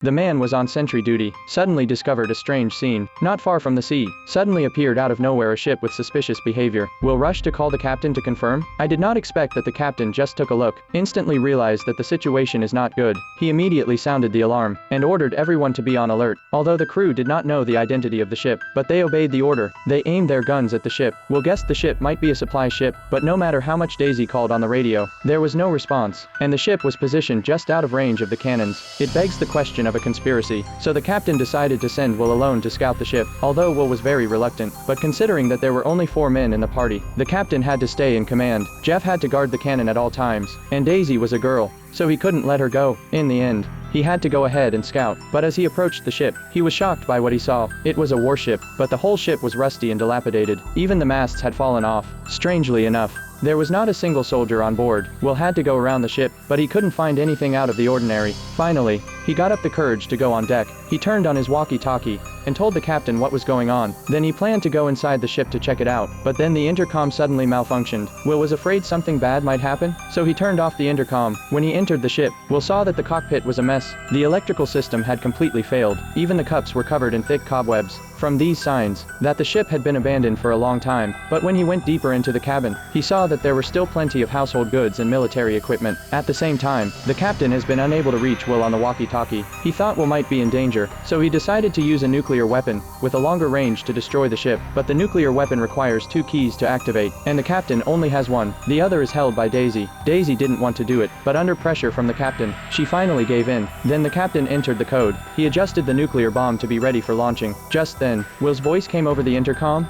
The man was on sentry duty, suddenly discovered a strange scene. Not far from the sea, suddenly appeared out of nowhere a ship with suspicious behavior. Will rush to call the captain to confirm? I did not expect that the captain just took a look, instantly realized that the situation is not good. He immediately sounded the alarm, and ordered everyone to be on alert. Although the crew did not know the identity of the ship, but they obeyed the order. They aimed their guns at the ship. Will guessed the ship might be a supply ship, but no matter how much Daisy called on the radio, there was no response, and the ship was positioned just out of range of the cannons. It begs the question of a conspiracy, so the captain decided to send Will alone to scout the ship, although Will was very reluctant, but considering that there were only 4 men in the party, the captain had to stay in command. Jeff had to guard the cannon at all times, and Daisy was a girl, so he couldn't let her go. In the end, he had to go ahead and scout, but as he approached the ship, he was shocked by what he saw. It was a warship, but the whole ship was rusty and dilapidated. Even the masts had fallen off. Strangely enough, there was not a single soldier on board. Will had to go around the ship, but he couldn't find anything out of the ordinary. Finally, he got up the courage to go on deck. He turned on his walkie-talkie and told the captain what was going on. Then he planned to go inside the ship to check it out, but then the intercom suddenly malfunctioned. Will was afraid something bad might happen, so he turned off the intercom. When he entered the ship, Will saw that the cockpit was a mess. The electrical system had completely failed. Even the cups were covered in thick cobwebs. From these signs, that the ship had been abandoned for a long time. But when he went deeper into the cabin, he saw that there were still plenty of household goods and military equipment. At the same time, the captain has been unable to reach Will on the walkie-talkie. He thought Will might be in danger, so he decided to use a nuclear weapon with a longer range to destroy the ship. But the nuclear weapon requires 2 keys to activate, and the captain only has one. The other is held by Daisy. Daisy didn't want to do it, but under pressure from the captain, she finally gave in. Then the captain entered the code. He adjusted the nuclear bomb to be ready for launching. Just then, Will's voice came over the intercom.